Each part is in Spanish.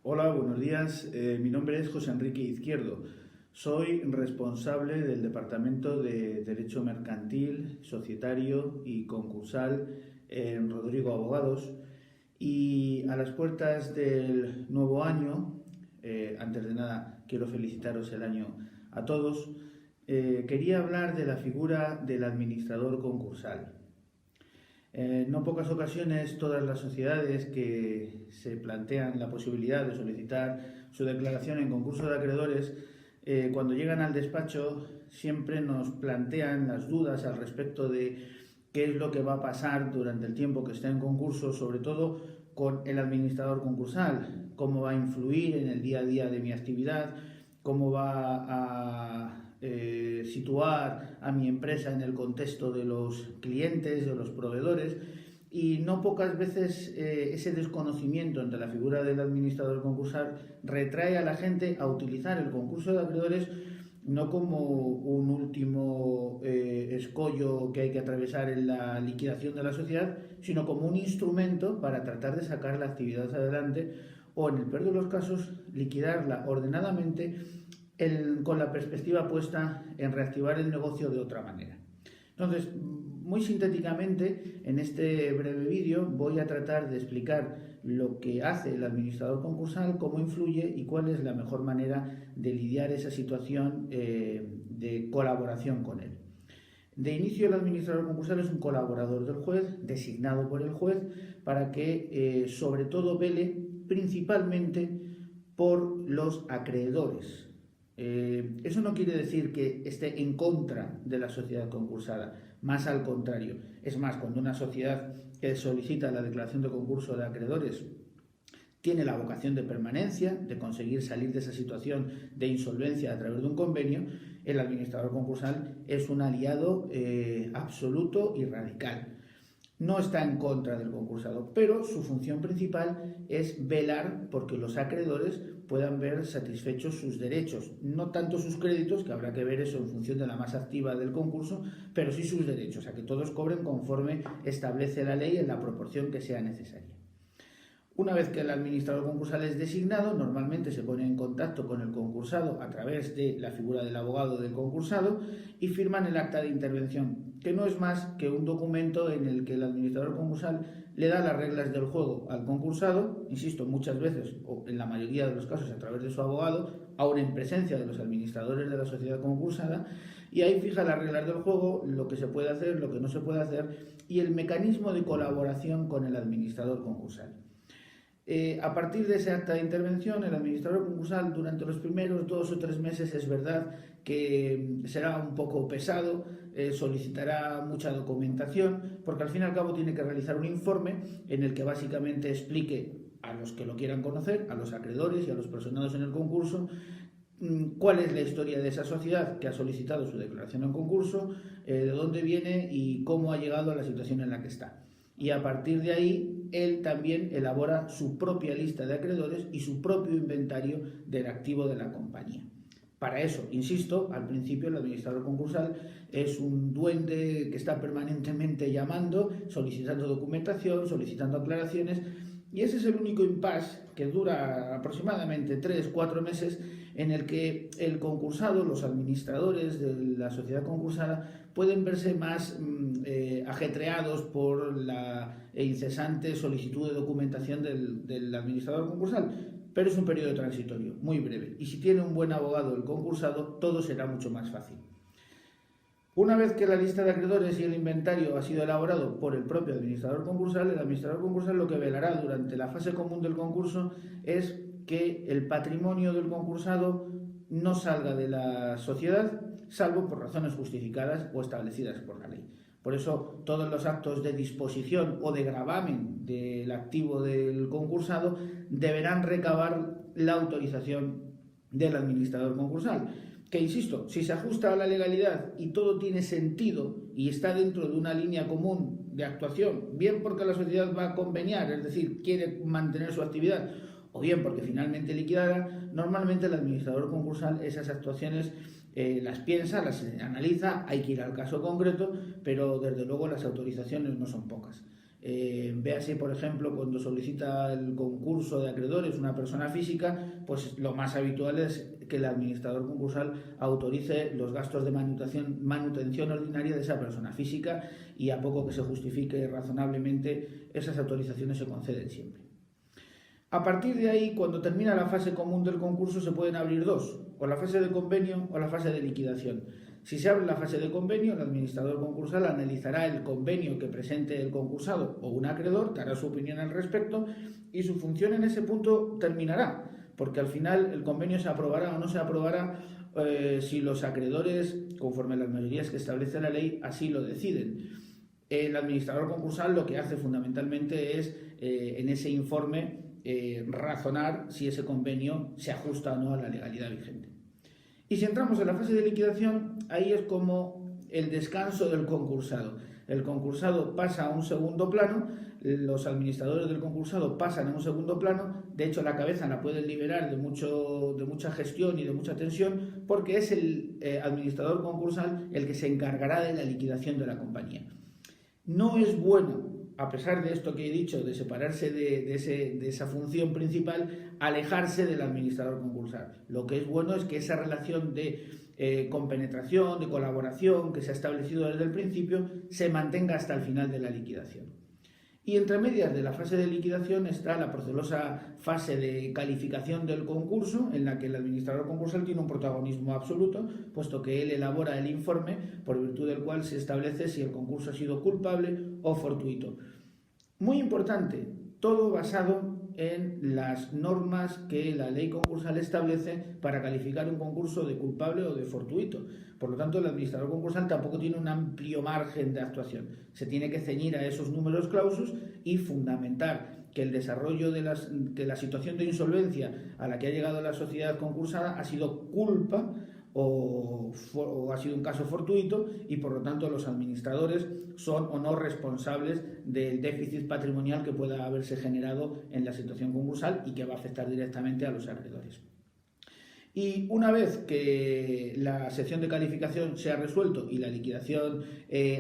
Hola, buenos días. Mi nombre es José Enrique Izquierdo. Soy responsable del Departamento de Derecho Mercantil, Societario y Concursal en Rodrigo Abogados. Y a las puertas del nuevo año, antes de nada quiero felicitaros el año a todos, quería hablar de la figura del administrador concursal. En no pocas ocasiones todas las sociedades que se plantean la posibilidad de solicitar su declaración en concurso de acreedores, cuando llegan al despacho siempre nos plantean las dudas al respecto de qué es lo que va a pasar durante el tiempo que esté en concurso, sobre todo con el administrador concursal, cómo va a influir en el día a día de mi actividad, cómo va a situar a mi empresa en el contexto de los clientes, de los proveedores, y no pocas veces ese desconocimiento entre la figura del administrador concursal retrae a la gente a utilizar el concurso de acreedores no como un último escollo que hay que atravesar en la liquidación de la sociedad, sino como un instrumento para tratar de sacar la actividad adelante o, en el peor de los casos, liquidarla ordenadamente con la perspectiva puesta en reactivar el negocio de otra manera. Entonces, muy sintéticamente, en este breve vídeo voy a tratar de explicar lo que hace el administrador concursal, cómo influye y cuál es la mejor manera de lidiar esa situación de colaboración con él. De inicio, el administrador concursal es un colaborador del juez, designado por el juez, para que sobre todo vele principalmente por los acreedores. Eso no quiere decir que esté en contra de la sociedad concursada, más al contrario. Es más, cuando una sociedad que solicita la declaración de concurso de acreedores tiene la vocación de permanencia, de conseguir salir de esa situación de insolvencia a través de un convenio, el administrador concursal es un aliado absoluto y radical. No está en contra del concursado, pero su función principal es velar porque los acreedores puedan ver satisfechos sus derechos, no tanto sus créditos, que habrá que ver eso en función de la masa activa del concurso, pero sí sus derechos, a que todos cobren conforme establece la ley en la proporción que sea necesaria. Una vez que el administrador concursal es designado, normalmente se pone en contacto con el concursado a través de la figura del abogado del concursado y firman el acta de intervención, que no es más que un documento en el que el administrador concursal le da las reglas del juego al concursado, insisto, muchas veces, o en la mayoría de los casos a través de su abogado, aún en presencia de los administradores de la sociedad concursada, y ahí fija las reglas del juego, lo que se puede hacer, lo que no se puede hacer, y el mecanismo de colaboración con el administrador concursal. A partir de ese acta de intervención, el administrador concursal durante los primeros 2 o 3 meses es verdad que será un poco pesado, solicitará mucha documentación, porque al fin y al cabo tiene que realizar un informe en el que básicamente explique a los que lo quieran conocer, a los acreedores y a los personados en el concurso, cuál es la historia de esa sociedad que ha solicitado su declaración en concurso, de dónde viene y cómo ha llegado a la situación en la que está. Y a partir de ahí, él también elabora su propia lista de acreedores y su propio inventario del activo de la compañía. Para eso, insisto, al principio el administrador concursal es un duende que está permanentemente llamando, solicitando documentación, solicitando aclaraciones, y ese es el único impasse que dura aproximadamente 3-4 meses en el que el concursado, los administradores de la sociedad concursada, pueden verse más ajetreados por la incesante solicitud de documentación del administrador concursal, pero es un periodo transitorio, muy breve, y si tiene un buen abogado el concursado, todo será mucho más fácil. Una vez que la lista de acreedores y el inventario ha sido elaborado por el propio administrador concursal, el administrador concursal lo que velará durante la fase común del concurso es que el patrimonio del concursado no salga de la sociedad, salvo por razones justificadas o establecidas por la ley. Por eso, todos los actos de disposición o de gravamen del activo del concursado deberán recabar la autorización del administrador concursal. Que, insisto, si se ajusta a la legalidad y todo tiene sentido y está dentro de una línea común de actuación, bien porque la sociedad va a conveniar, es decir, quiere mantener su actividad, o bien porque finalmente liquidará, normalmente el administrador concursal esas actuaciones las piensa, las analiza, hay que ir al caso concreto, pero desde luego las autorizaciones no son pocas. Véase, por ejemplo, cuando solicita el concurso de acreedores una persona física, pues lo más habitual es que el administrador concursal autorice los gastos de manutención ordinaria de esa persona física, y a poco que se justifique razonablemente, esas autorizaciones se conceden siempre. A partir de ahí, cuando termina la fase común del concurso, se pueden abrir dos, o la fase de convenio o la fase de liquidación. Si se abre la fase de convenio, el administrador concursal analizará el convenio que presente el concursado o un acreedor, dará su opinión al respecto, y su función en ese punto terminará, porque al final el convenio se aprobará o no se aprobará si los acreedores, conforme a las mayorías que establece la ley, así lo deciden. El administrador concursal lo que hace fundamentalmente es, en ese informe, razonar si ese convenio se ajusta o no a la legalidad vigente. Y si entramos en la fase de liquidación, ahí es como el descanso del concursado. El concursado pasa a un segundo plano, los administradores del concursado pasan a un segundo plano. De hecho, la cabeza la pueden liberar de mucha gestión y de mucha tensión, porque es el administrador concursal el que se encargará de la liquidación de la compañía. No es bueno, a pesar de esto que he dicho, de separarse de esa función principal, alejarse del administrador concursal. Lo que es bueno es que esa relación de compenetración, de colaboración que se ha establecido desde el principio, se mantenga hasta el final de la liquidación. Y entre medias de la fase de liquidación está la procelosa fase de calificación del concurso, en la que el administrador concursal tiene un protagonismo absoluto, puesto que él elabora el informe por virtud del cual se establece si el concurso ha sido culpable o fortuito. Muy importante, todo basado en las normas que la ley concursal establece para calificar un concurso de culpable o de fortuito. Por lo tanto, el administrador concursal tampoco tiene un amplio margen de actuación. Se tiene que ceñir a esos números clausus y fundamentar que el desarrollo de la situación de insolvencia a la que ha llegado la sociedad concursada ha sido culpa o ha sido un caso fortuito, y por lo tanto los administradores son o no responsables del déficit patrimonial que pueda haberse generado en la situación concursal y que va a afectar directamente a los acreedores. Y una vez que la sección de calificación se ha resuelto y la liquidación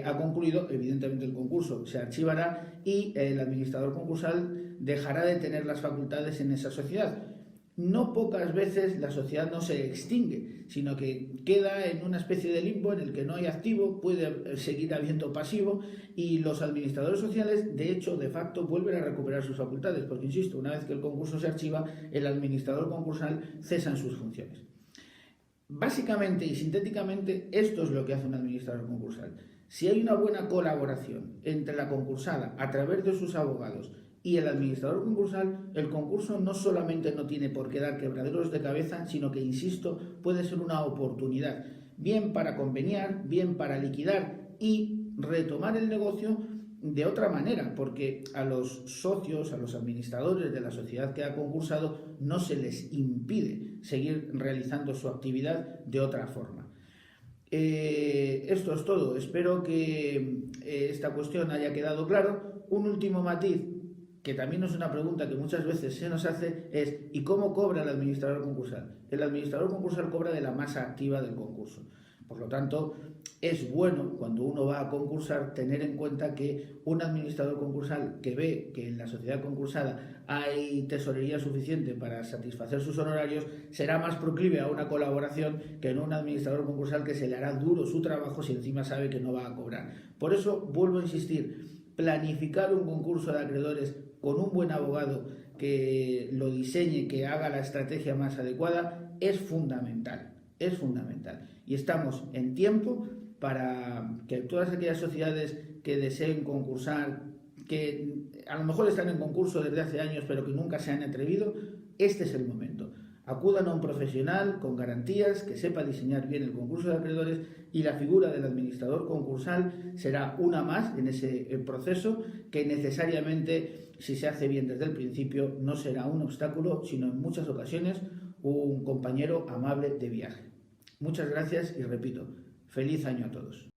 ha concluido, evidentemente el concurso se archivará y el administrador concursal dejará de tener las facultades en esa sociedad. No pocas veces la sociedad no se extingue, sino que queda en una especie de limbo en el que no hay activo, puede seguir habiendo pasivo, y los administradores sociales, de hecho, de facto, vuelven a recuperar sus facultades, porque, insisto, una vez que el concurso se archiva, el administrador concursal cesa en sus funciones. Básicamente y sintéticamente, esto es lo que hace un administrador concursal. Si hay una buena colaboración entre la concursada a través de sus abogados y el administrador concursal, el concurso no solamente no tiene por qué dar quebraderos de cabeza, sino que, insisto, puede ser una oportunidad, bien para conveniar, bien para liquidar y retomar el negocio de otra manera, porque a los socios, a los administradores de la sociedad que ha concursado, no se les impide seguir realizando su actividad de otra forma. Esto es todo. Espero que esta cuestión haya quedado claro. Un último matiz, que también es una pregunta que muchas veces se nos hace, es ¿y cómo cobra el administrador concursal? El administrador concursal cobra de la masa activa del concurso. Por lo tanto, es bueno, cuando uno va a concursar, tener en cuenta que un administrador concursal que ve que en la sociedad concursada hay tesorería suficiente para satisfacer sus honorarios, será más proclive a una colaboración que en un administrador concursal que se le hará duro su trabajo si encima sabe que no va a cobrar. Por eso, vuelvo a insistir, planificar un concurso de acreedores con un buen abogado que lo diseñe, que haga la estrategia más adecuada, es fundamental, es fundamental. Y estamos en tiempo para que todas aquellas sociedades que deseen concursar, que a lo mejor están en concurso desde hace años pero que nunca se han atrevido, este es el momento. Acudan a un profesional con garantías que sepa diseñar bien el concurso de acreedores, y la figura del administrador concursal será una más en ese proceso que necesariamente, si se hace bien desde el principio, no será un obstáculo, sino en muchas ocasiones un compañero amable de viaje. Muchas gracias y repito, feliz año a todos.